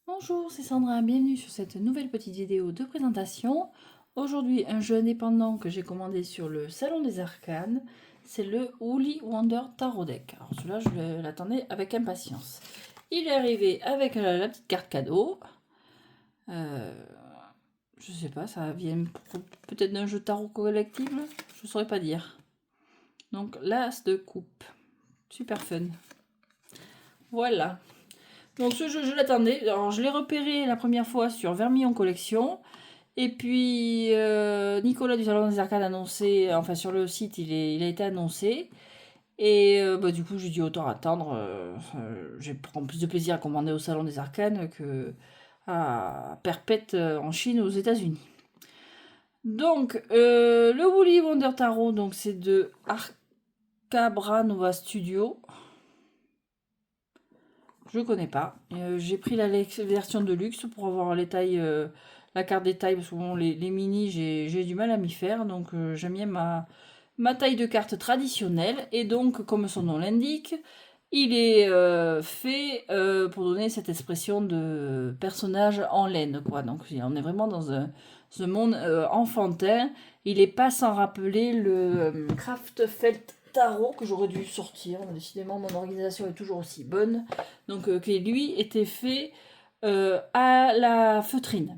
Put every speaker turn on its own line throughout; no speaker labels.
Bonjour, c'est Sandra, bienvenue sur cette nouvelle petite vidéo de présentation. Aujourd'hui, un jeu indépendant que j'ai commandé sur le Salon des Arcanes, c'est le Woolly Wonder Tarot Deck. Alors celui-là, je l'attendais avec impatience. Il est arrivé avec la petite carte cadeau. Je sais pas, ça vient peut-être d'un jeu tarot collectible, je saurais pas dire. Donc l'as de coupe, super fun. Voilà. Donc ce jeu, je l'attendais. Alors je l'ai repéré la première fois sur Vermillon Collection. Et puis Nicolas du Salon des Arcades a annoncé, enfin sur le site il a été annoncé. Et du coup j'ai dit autant attendre. J'ai prends plus de plaisir à commander au Salon des Arcanes que à Perpète en Chine aux États-Unis. Donc le Woolly Wonder Tarot, donc c'est de Arcabra Nova Studio. Je connais pas. J'ai pris la version de luxe pour avoir les tailles, la carte des tailles, parce que bon, les mini, j'ai du mal à m'y faire. Donc j'aime bien ma taille de carte traditionnelle. Et donc, comme son nom l'indique, il est fait pour donner cette expression de personnage en laine, quoi. Donc on est vraiment dans un monde enfantin. Il n'est pas sans rappeler le Kraftfeld Tarot que j'aurais dû sortir. Décidément, mon organisation est toujours aussi bonne. Donc, qui lui était fait à la feutrine.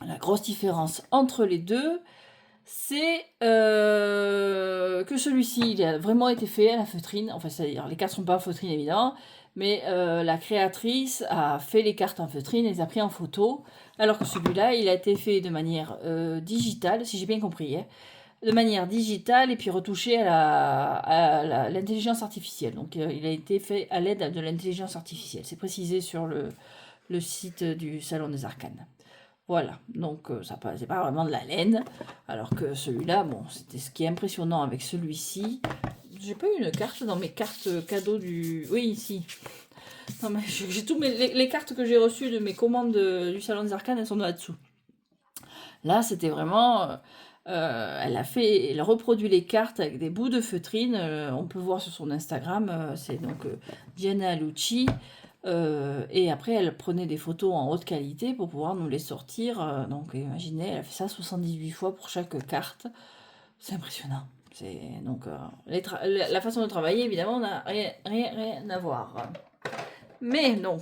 La grosse différence entre les deux, c'est que celui-ci, il a vraiment été fait à la feutrine. Enfin, c'est-à-dire, les cartes sont pas en feutrine évidemment, mais la créatrice a fait les cartes en feutrine et les a pris en photo, alors que celui-là, il a été fait de manière digitale, si j'ai bien compris, hein, de manière digitale et puis retouché à l'intelligence artificielle. Donc il a été fait à l'aide de l'intelligence artificielle. C'est précisé sur le site du Salon des Arcanes. Voilà, donc ça c'est pas vraiment de la laine, alors que celui-là, bon, c'était ce qui est impressionnant avec celui-ci. J'ai pas eu une carte dans mes cartes cadeaux du... Oui, ici. Non, mais j'ai tous les cartes que j'ai reçues de mes commandes du Salon des Arcanes, elles sont là-dessous. Là, c'était vraiment... elle reproduit les cartes avec des bouts de feutrine. On peut voir sur son Instagram, c'est donc Diana Lucci. Et après, elle prenait des photos en haute qualité pour pouvoir nous les sortir. Donc, imaginez, elle a fait ça 78 fois pour chaque carte. C'est impressionnant. Donc, la façon de travailler, évidemment, n'a rien à voir. Mais donc,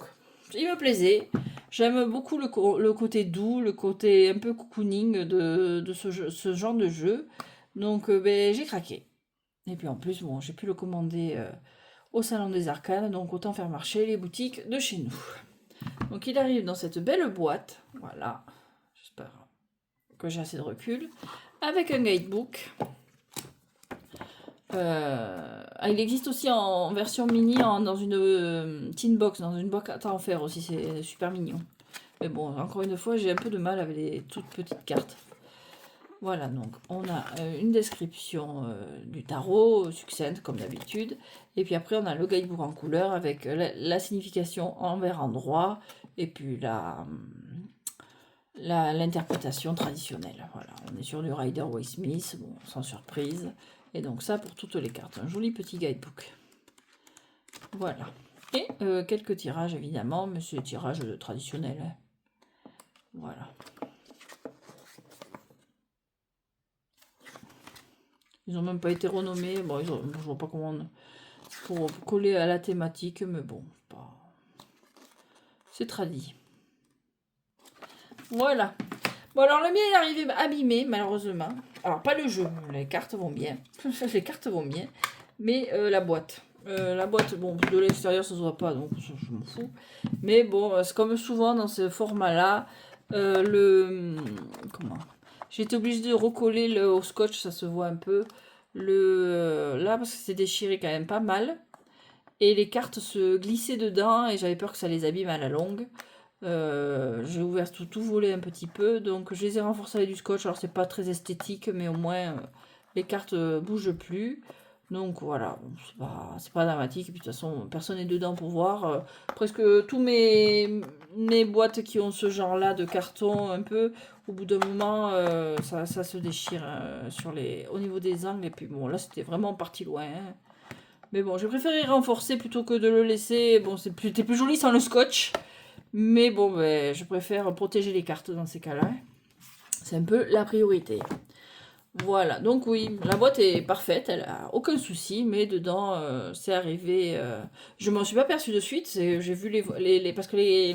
il me plaisait. J'aime beaucoup le côté doux, le côté un peu cocooning de ce genre de jeu. Donc, j'ai craqué. Et puis en plus, bon, j'ai pu le commander au Salon des Arcanes, donc autant faire marcher les boutiques de chez nous. Donc il arrive dans cette belle boîte, voilà, j'espère que j'ai assez de recul, avec un guidebook. Il existe aussi en version mini dans une tin box, dans une boîte à en faire aussi, c'est super mignon. Mais bon, encore une fois, j'ai un peu de mal avec les toutes petites cartes. Voilà, donc on a une description du tarot, succincte comme d'habitude. Et puis après, on a le guidebook en couleur avec la signification envers endroit et puis l'interprétation traditionnelle. Voilà, on est sur du Rider-Waite-Smith, bon, sans surprise. Et donc ça pour toutes les cartes, un joli petit guidebook. Voilà. Et quelques tirages évidemment, mais c'est des tirages traditionnels. Voilà. Ils n'ont même pas été renommés. Bon, je vois pas comment pour coller à la thématique, mais bon, c'est tradit. Voilà. Bon, alors le mien est arrivé abîmé, malheureusement. Alors, pas le jeu, les cartes vont bien. Les cartes vont bien. Mais la boîte. La boîte, bon, de l'extérieur, ça se voit pas, donc je m'en fous. Mais bon, c'est comme souvent dans ce format-là. Comment J'ai été obligée de recoller au scotch, ça se voit un peu. Là, parce que c'est déchiré quand même pas mal. Et les cartes se glissaient dedans et j'avais peur que ça les abîme à la longue. J'ai ouvert tout volé un petit peu, donc je les ai renforcés avec du scotch. Alors c'est pas très esthétique, mais au moins les cartes bougent plus. Donc voilà, bon, c'est pas dramatique. Et puis de toute façon, personne n'est dedans pour voir. Presque tous mes boîtes qui ont ce genre-là de carton, un peu, au bout d'un moment, ça se déchire au niveau des angles. Et puis bon, là c'était vraiment parti loin, hein. Mais bon, j'ai préféré renforcer plutôt que de le laisser. Bon, c'était plus joli sans le scotch. Mais bon, ben, je préfère protéger les cartes dans ces cas-là. C'est un peu la priorité. Voilà, donc oui, la boîte est parfaite, elle a aucun souci, mais dedans, c'est arrivé. Je m'en suis pas perçue de suite, j'ai vu parce que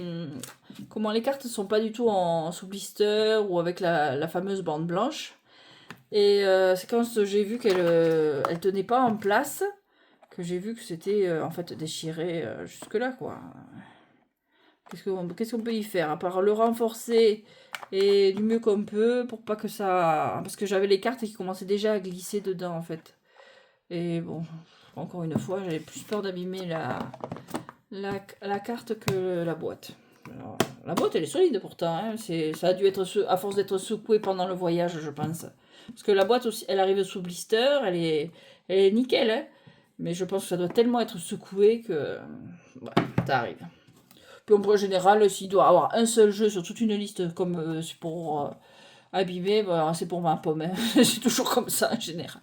comment les cartes sont pas du tout en sous blister ou avec la fameuse bande blanche. Et c'est quand j'ai vu elle tenait pas en place que j'ai vu que c'était en fait déchiré jusque là quoi. Qu'est-ce qu'on peut y faire à part le renforcer et du mieux qu'on peut pour pas que ça... Parce que j'avais les cartes qui commençaient déjà à glisser dedans en fait. Et bon, encore une fois, j'avais plus peur d'abîmer la carte que la boîte. Alors, la boîte elle est solide pourtant, hein. Ça a dû être à force d'être secouée pendant le voyage je pense. Parce que la boîte aussi, elle arrive sous blister, elle est nickel, hein. Mais je pense que ça doit tellement être secoué que... Ouais, ça arrive. Puis en général, s'il doit avoir un seul jeu sur toute une liste comme c'est pour abîmer, bah, c'est pour ma pomme. Hein. C'est toujours comme ça en général.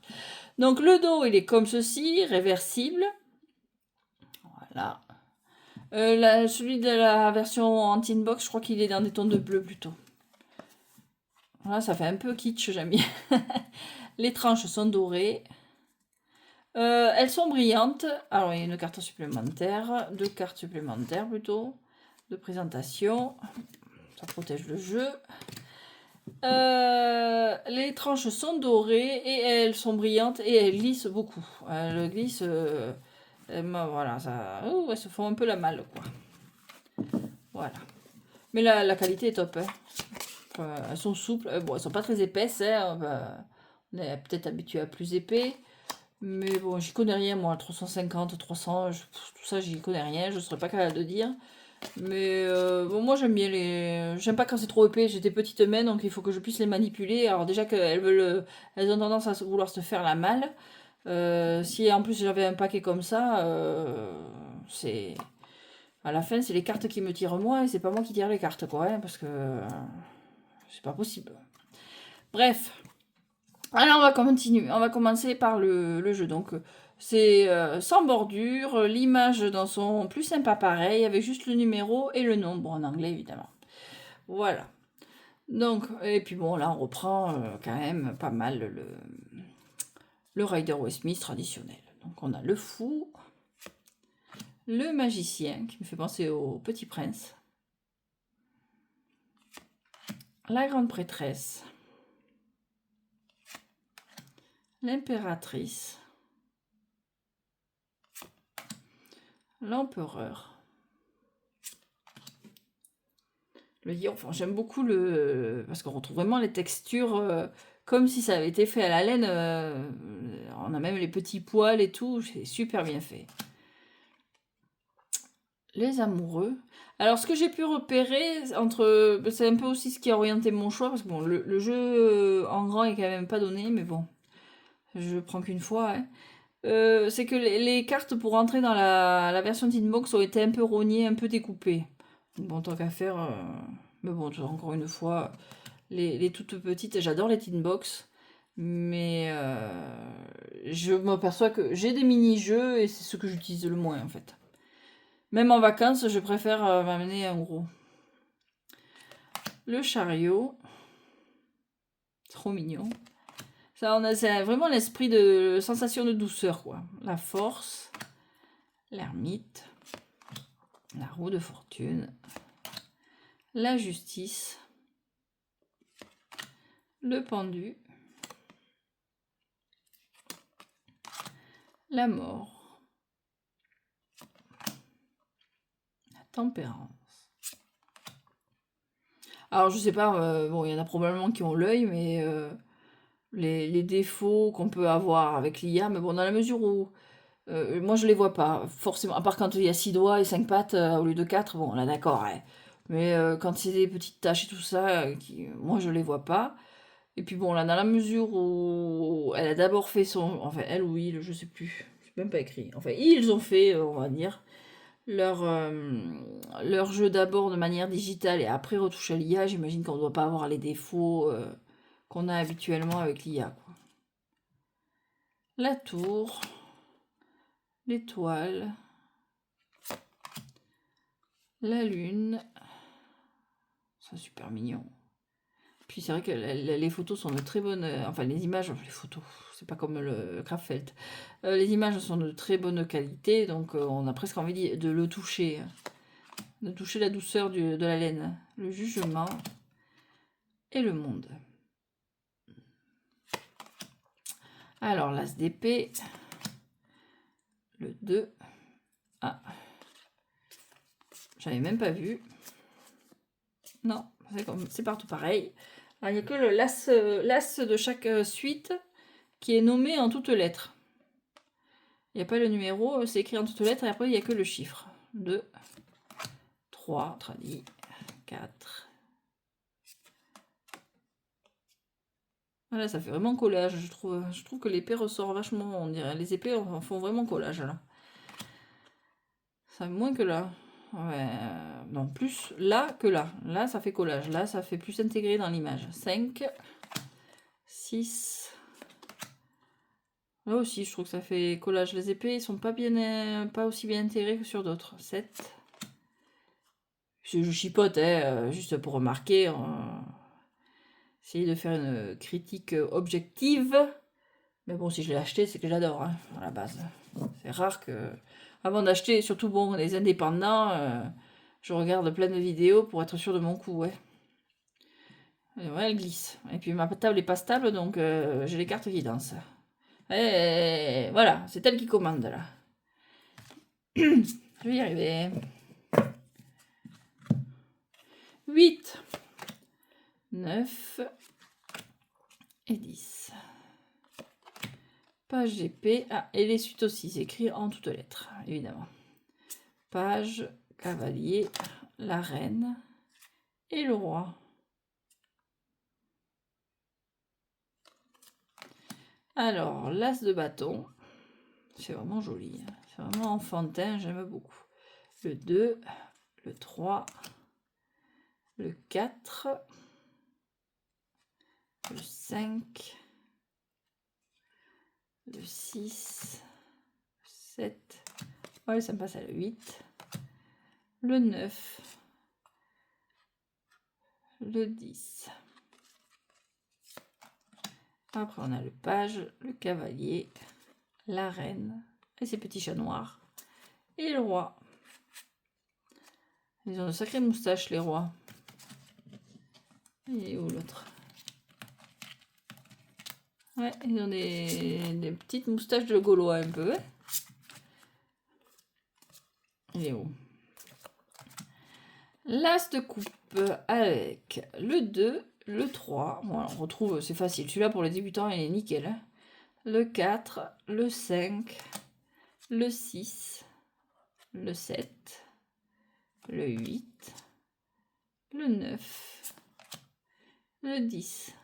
Donc le dos, il est comme ceci, réversible. Voilà. Celui de la version anti-inbox, je crois qu'il est dans des tons de bleu plutôt. Voilà, ça fait un peu kitsch, j'aime bien. Les tranches sont dorées. Elles sont brillantes. Alors, il y a une carte supplémentaire, 2 cartes supplémentaires plutôt, de présentation. Ça protège le jeu. Les tranches sont dorées et elles sont brillantes et elles glissent beaucoup. Elles glissent, voilà, elles se font un peu la malle, quoi. Voilà. Mais la qualité est top. Hein. Elles sont souples. Bon, elles sont pas très épaisses. Hein, on est peut-être habitué à plus épais. Mais bon, j'y connais rien, moi. 350, 300, tout ça, j'y connais rien. Je ne serais pas capable de dire. Mais bon, moi j'aime bien j'aime pas quand c'est trop épais, j'ai des petites mains donc il faut que je puisse les manipuler. Alors déjà qu'elles veulent, elles ont tendance à vouloir se faire la malle. Si en plus j'avais un paquet comme ça, c'est... À la fin c'est les cartes qui me tirent moi et c'est pas moi qui tire les cartes quoi, hein, parce que c'est pas possible. Bref. Alors on va continuer, on va commencer par le jeu. Donc c'est sans bordure, l'image dans son plus sympa pareil, avec juste le numéro et le nombre en anglais évidemment. Voilà. Donc, et puis bon, là on reprend quand même pas mal le Rider-Waite-Smith traditionnel. Donc on a le fou, le magicien qui me fait penser au Petit Prince, la grande prêtresse, l'impératrice, l'empereur, le lion. Enfin, j'aime beaucoup parce qu'on retrouve vraiment les textures comme si ça avait été fait à la laine. On a même les petits poils et tout, c'est super bien fait. Les amoureux. Alors, ce que j'ai pu repérer, c'est un peu aussi ce qui a orienté mon choix, parce que bon, le jeu en grand est quand même pas donné, mais bon, je prends qu'une fois. Hein. C'est que les cartes pour rentrer dans la version Tinbox ont été un peu rognées, un peu découpées. Bon, tant qu'à faire. Mais bon, encore une fois, les toutes petites, j'adore les Tinbox, mais je m'aperçois que j'ai des mini-jeux et c'est ce que j'utilise le moins en fait. Même en vacances, je préfère m'amener un gros. Le chariot. Trop mignon. Ça, c'est vraiment l'esprit de sensation de douceur, quoi. La force. L'ermite. La roue de fortune. La justice. Le pendu. La mort. La tempérance. Alors, je sais pas, bon, il y en a probablement qui ont l'œil, mais les défauts qu'on peut avoir avec l'IA, mais bon, dans la mesure où moi je les vois pas, forcément, à part quand il y a 6 doigts et 5 pattes au lieu de 4, bon, là d'accord, hein. Mais quand c'est des petites taches et tout ça, moi je les vois pas. Et puis bon, là, dans la mesure où elle a d'abord fait enfin, elle ou il, je sais plus, c'est même pas écrit. Enfin, ils ont fait, on va dire, leur, leur jeu d'abord de manière digitale et après retouche à l'IA, j'imagine qu'on ne doit pas avoir les défauts qu'on a habituellement avec l'IA. La tour, l'étoile, la lune, C'est super mignon. Puis c'est vrai que les photos sont de très bonnes... Enfin, les images, les photos, c'est pas comme le Kraftfeld. Les images sont de très bonne qualité, donc on a presque envie de le toucher. De toucher la douceur de la laine. Le jugement et le monde. Alors, l'as d'épée. Le 2. Ah. J'avais même pas vu. Non, c'est partout pareil. Il n'y a que le l'as de chaque suite qui est nommé en toutes lettres. Il n'y a pas le numéro, c'est écrit en toutes lettres et après il n'y a que le chiffre. 2, 3, tradit, 4. Voilà, ça fait vraiment collage, je trouve. Je trouve que l'épée ressort vachement, on dirait. Les épées font vraiment collage là. Ça moins que là. Ouais, non, plus là que là. Là, ça fait collage. Là, ça fait plus intégré dans l'image. 5, 6. Là aussi, je trouve que ça fait collage. Les épées, ils sont pas aussi bien intégrés que sur d'autres. 7. Je chipote, hein, juste pour remarquer. Essayer de faire une critique objective. Mais bon, si je l'ai acheté, c'est que j'adore, hein, à la base. C'est rare que... Avant d'acheter, surtout bon, les indépendants, je regarde plein de vidéos pour être sûr de mon coup, ouais. Et ouais, elle glisse. Et puis ma table est pas stable, donc j'ai les cartes qui dansent. Et voilà, c'est elle qui commande, là. Je vais y arriver. 8, 9 et 10. Page GP. Ah, et les suites aussi, c'est écrit en toutes lettres, évidemment. Page, cavalier, la reine et le roi. Alors, l'as de bâton. C'est vraiment joli. Hein. C'est vraiment enfantin, j'aime beaucoup. Le 2, le 3, le 4, le 5, le 6, le 7. Ouais, ça me passe à le 8. Le 9. Le 10. Après, on a le page, le cavalier, la reine et ses petits chats noirs. Et le roi. Ils ont de sacrées moustaches, les rois. Et où l'autre? Ouais, ils ont des petites moustaches de Gaulois un peu. Hein. Il est où? L'as de coupe avec le 2, le 3. Bon, on retrouve, c'est facile. Celui-là, pour les débutants, il est nickel. Hein. Le 4, le 5, le 6, le 7, le 8, le 9, le 10.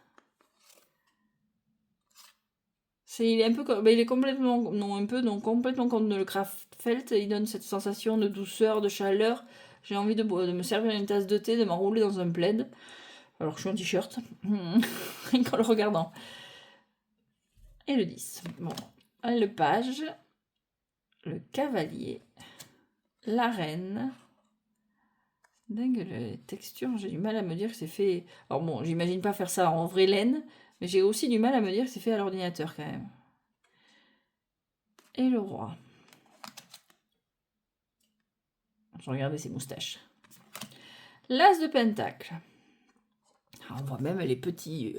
Il est un peu comme, il est complètement, non un peu, donc complètement comme le Kraftfeld. Il donne cette sensation de douceur, de chaleur. J'ai envie de me servir une tasse de thé, de m'enrouler dans un plaid. Alors que je suis en t-shirt, rien qu'en le regardant. Et le 10. Bon, le page, le cavalier, la reine. Dingue, les textures, j'ai du mal à me dire que c'est fait... Alors bon, j'imagine pas faire ça en vraie laine, mais j'ai aussi du mal à me dire que c'est fait à l'ordinateur quand même. Et le roi. Je regardais ses moustaches. L'as de pentacle. On voit même les petits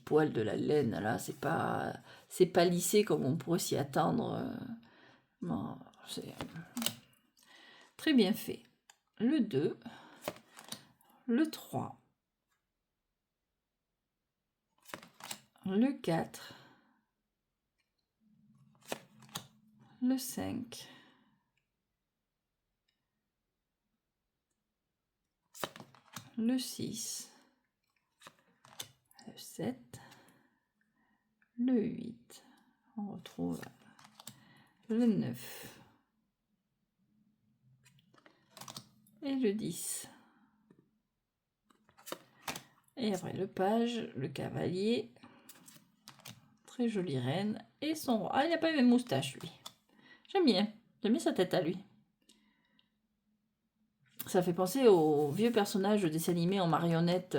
poils de la laine, là, c'est pas lissé comme on pourrait s'y attendre. Bon, c'est très bien fait. Le 2, le 3, le 4, le 5, le 6, le 7, le 8, on retrouve le 9 et le 10. Et après le page, le cavalier, très jolie reine et son roi. Ah, il n'a pas les mêmes moustaches lui. J'aime bien sa tête à lui. Ça fait penser aux vieux personnages de dessins animés en marionnette,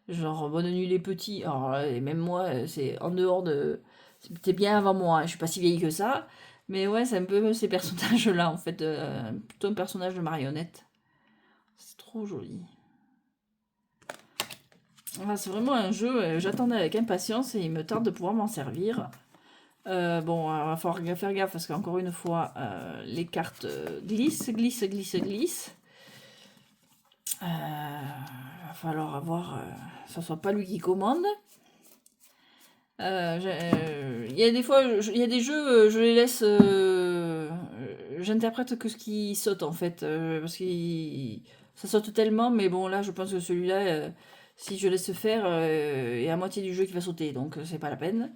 genre Bonne Nuit les Petits. Alors, et même moi, c'est en dehors de... C'était bien avant moi, hein, je suis pas si vieille que ça. Mais ouais, c'est un peu ces personnages-là, en fait. Plutôt un personnage de marionnette. C'est trop joli. Ah, c'est vraiment un jeu, j'attendais avec impatience et il me tarde de pouvoir m'en servir. Bon, il va falloir faire gaffe parce qu'encore une fois, les cartes glissent. Va falloir avoir... que ce soit pas lui qui commande. Il y a des fois, il y a des jeux, je les laisse... j'interprète que ce qui saute en fait. Parce que ça saute tellement, mais bon là je pense que celui-là, si je laisse faire, il y a la moitié du jeu qui va sauter, donc c'est pas la peine.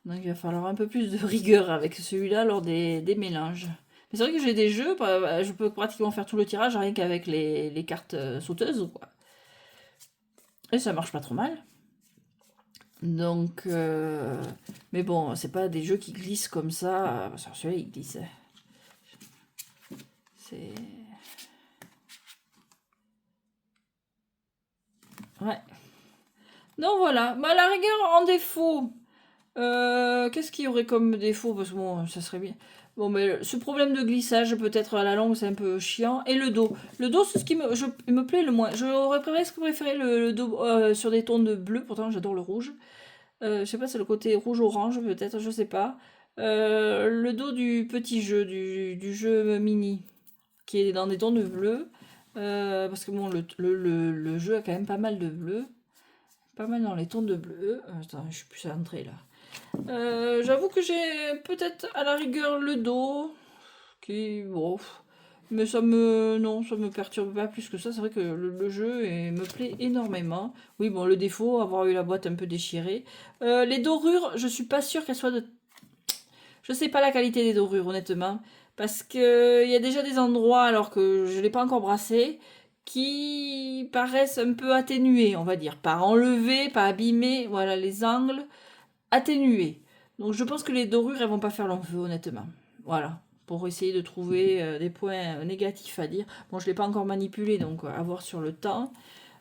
Donc il va falloir un peu plus de rigueur avec celui-là lors des mélanges. Mais c'est vrai que j'ai des jeux, je peux pratiquement faire tout le tirage rien qu'avec les cartes sauteuses, quoi. Et ça marche pas trop mal. Donc, mais bon, c'est pas des jeux qui glissent comme ça. Parce que celui-là, il glisse. C'est... Ouais. Donc voilà. Bah, à la rigueur, en défaut, qu'est-ce qu'il y aurait comme défaut? Parce que bon, ça serait bien. Bon, mais ce problème de glissage, peut-être à la longue, c'est un peu chiant. Et le dos. Le dos, c'est ce qui me plaît le moins. J'aurais presque préféré le dos sur des tons de bleu. Pourtant, j'adore le rouge. Je sais pas, c'est le côté rouge-orange, peut-être, je sais pas. Le dos du petit jeu, du jeu mini, qui est dans des tons de bleu. Parce que bon, le jeu a quand même pas mal de bleu. Pas mal dans les tons de bleu. Attends, je suis plus centrée là. J'avoue que j'ai peut-être à la rigueur le dos qui bon, mais ça me perturbe pas plus que ça. C'est vrai que le jeu me plaît énormément. Oui, bon, le défaut, avoir eu la boîte un peu déchirée. Les dorures, je suis pas sûre qu'elles soient de... Je sais pas la qualité des dorures, honnêtement, parce que il y a déjà des endroits, alors que je l'ai pas encore brassé, qui paraissent un peu atténués, on va dire, pas enlevés, pas abîmés. Voilà, les angles atténué. Donc je pense que les dorures, elles vont pas faire long feu, honnêtement. Voilà, pour essayer de trouver des points négatifs à dire. Bon, je ne l'ai pas encore manipulé, donc à voir sur le temps.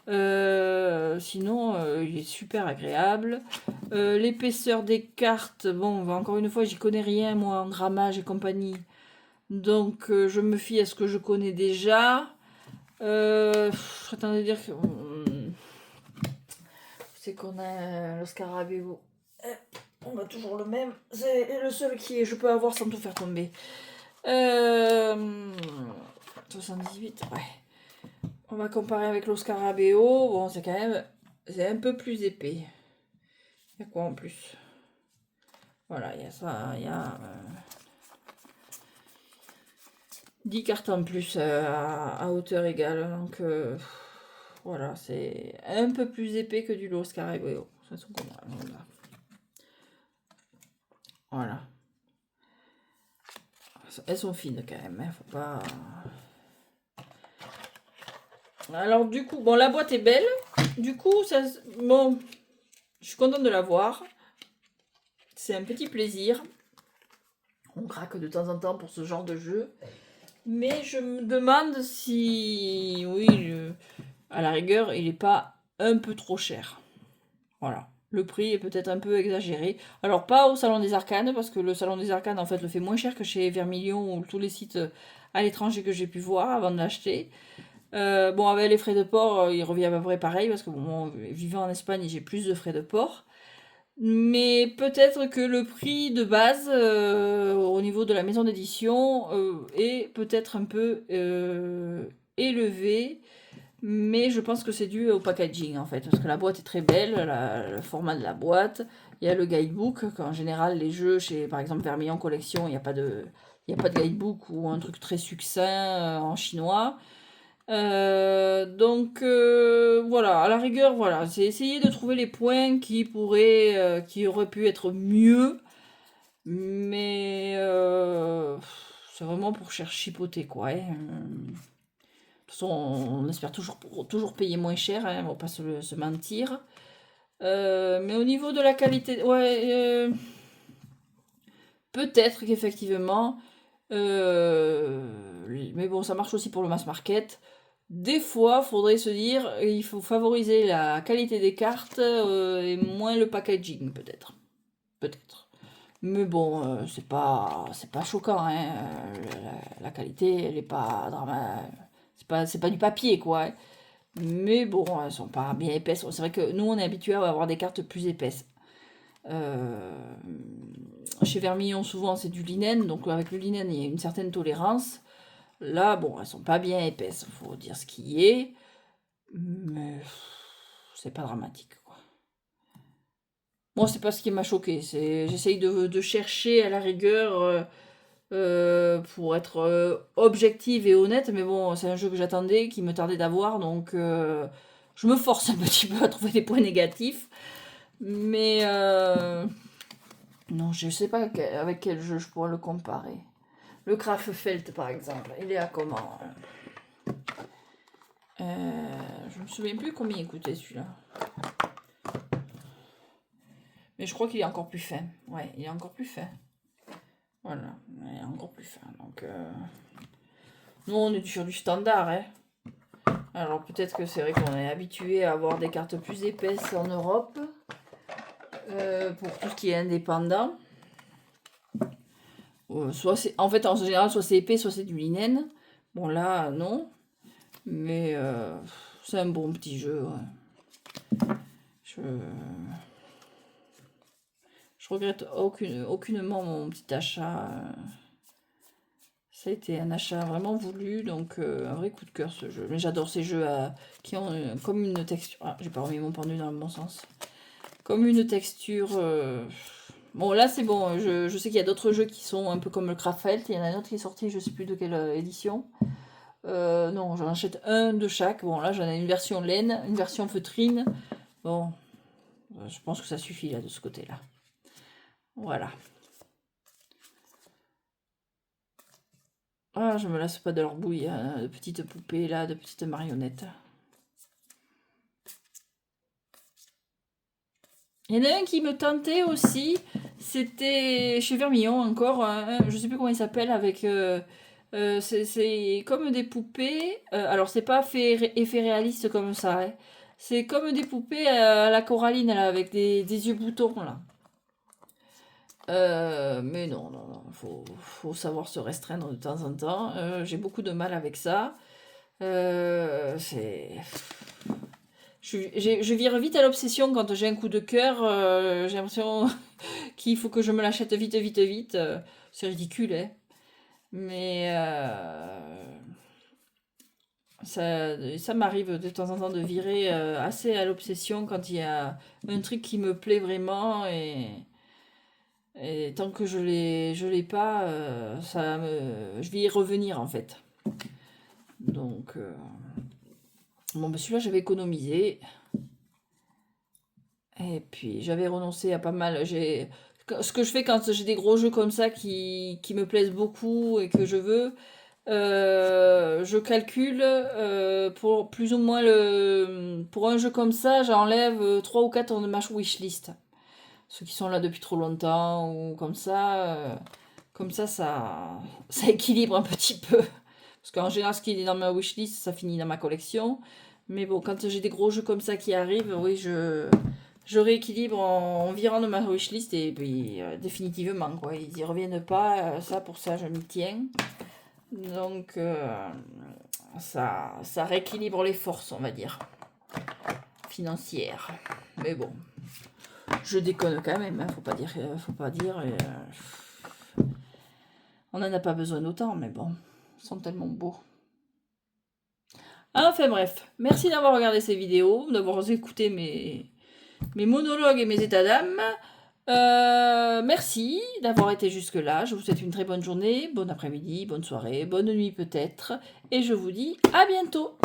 Sinon, il est super agréable. L'épaisseur des cartes, bon, encore une fois, j'y connais rien, moi, en grammage et compagnie. Donc, je me fie à ce que je connais déjà. Attendez dire que... c'est qu'on a le scarabée. On a toujours le même. C'est le seul qui je peux avoir sans tout faire tomber. 78, ouais. On va comparer avec l'Oscarabeo. Bon, c'est quand même... C'est un peu plus épais. Il y a quoi en plus? Voilà, il y a ça. Il y a 10 cartes en plus à hauteur égale. Donc, voilà, c'est un peu plus épais que du Oscarabeo. Voilà. Elles sont fines quand même, hein, faut pas... Alors du coup, bon, la boîte est belle. Du coup, ça, bon, je suis contente de la voir. C'est un petit plaisir. On craque de temps en temps pour ce genre de jeu. Mais je me demande si, oui, à la rigueur, il n'est pas un peu trop cher. Voilà. Le prix est peut-être un peu exagéré. Alors, pas au Salon des Arcanes, parce que le Salon des Arcanes, en fait, le fait moins cher que chez Vermilion ou tous les sites à l'étranger que j'ai pu voir avant de l'acheter. Bon, avec les frais de port, il revient à peu près pareil, parce que bon, vivant en Espagne, j'ai plus de frais de port. Mais peut-être que le prix de base, au niveau de la maison d'édition, est peut-être un peu élevé. Mais je pense que c'est dû au packaging en fait, parce que la boîte est très belle, le format de la boîte. Il y a le guidebook, qu'en général les jeux chez par exemple Vermilion Collection, il y a pas de guidebook ou un truc très succinct en chinois. Donc voilà, à la rigueur, voilà, c'est essayer de trouver les points qui auraient pu être mieux, mais c'est vraiment pour chercher chipoter quoi, hein. De toute façon, on espère toujours payer moins cher, hein, on va pas se mentir. Mais au niveau de la qualité, ouais, peut-être qu'effectivement, mais bon, ça marche aussi pour le mass market. des fois, faudrait se dire, il faut favoriser la qualité des cartes et moins le packaging, peut-être. Peut-être. Mais bon, c'est pas choquant, hein. La qualité, elle est pas c'est pas du papier, quoi, hein. Mais bon, elles sont pas bien épaisses. C'est vrai que nous, on est habitués à avoir des cartes plus épaisses. Chez Vermillon, souvent, c'est du linen. Donc, avec le linen, il y a une certaine tolérance. Là, bon, elles sont pas bien épaisses. Faut dire ce qui est. Mais c'est pas dramatique, quoi. Moi, c'est pas ce qui m'a choqué. J'essaye de chercher à la rigueur pour être objective et honnête. Mais bon, c'est un jeu que j'attendais, qui me tardait d'avoir. Donc, je me force un petit peu à trouver des points négatifs. Mais non, je sais pas avec quel jeu je pourrais le comparer. Le Kraftfeld, par exemple, il est à comment? Je me souviens plus combien il coûtait celui-là. Mais je crois qu'il est encore plus fin. Ouais, il est encore plus fin. Voilà, il est encore plus fin. Donc, nous, on est sur du standard, hein. Alors, peut-être que c'est vrai qu'on est habitué à avoir des cartes plus épaisses en Europe. Pour tout ce qui est indépendant. En fait, en général, soit c'est épais, soit c'est du linen. Bon, là, non. Mais c'est un bon petit jeu. Ouais. Je regrette aucunement mon petit achat. Ça a été un achat vraiment voulu, donc un vrai coup de cœur ce jeu. Mais j'adore ces jeux qui ont comme une texture. Ah, j'ai pas remis mon pendu dans le bon sens. Comme une texture. Bon, là c'est bon. Je sais qu'il y a d'autres jeux qui sont un peu comme le Kraftfeld. Il y en a un autre qui est sorti, je sais plus de quelle édition. Non, j'en achète un de chaque. Bon, là j'en ai une version laine, une version feutrine. Bon, je pense que ça suffit là de ce côté-là. Voilà. Ah, je me lasse pas de leur bouille, hein, de petites poupées là, de petites marionnettes. Il y en a un qui me tentait aussi, c'était chez Vermillon encore, je sais plus comment il s'appelle, avec c'est comme des poupées. Alors c'est pas effet réaliste comme ça, hein. C'est comme des poupées à la Coraline là, avec des yeux boutons là. Mais non, non, non, faut savoir se restreindre de temps en temps. J'ai beaucoup de mal avec ça. C'est... Je vire vite à l'obsession quand j'ai un coup de cœur. J'ai l'impression qu'il faut que je me l'achète vite, vite, vite. C'est ridicule, hein. Mais ça m'arrive de temps en temps de virer assez à l'obsession quand il y a un truc qui me plaît vraiment et tant que je l'ai pas, je vais y revenir en fait. Donc, bon, ben celui-là, j'avais économisé. Et puis, j'avais renoncé à pas mal. Ce que je fais quand j'ai des gros jeux comme ça qui me plaisent beaucoup et que je veux, je calcule pour plus ou moins pour un jeu comme ça, j'enlève 3 ou 4 de ma wishlist. Ceux qui sont là depuis trop longtemps ou comme ça équilibre un petit peu. Parce qu'en général, ce qui est dans ma wishlist, ça finit dans ma collection. Mais bon, quand j'ai des gros jeux comme ça qui arrivent, oui, je rééquilibre en virant de ma wishlist et puis définitivement, quoi. Ils y reviennent pas. Ça, pour ça, je m'y tiens. Donc, ça rééquilibre les forces, on va dire, financières. Mais bon, je déconne quand même, hein, faut pas dire. On n'en a pas besoin d'autant, mais bon, ils sont tellement beaux. Enfin bref, merci d'avoir regardé ces vidéos, d'avoir écouté mes monologues et mes états d'âme. Merci d'avoir été jusque là. Je vous souhaite une très bonne journée, bon après-midi, bonne soirée, bonne nuit peut-être. Et je vous dis à bientôt.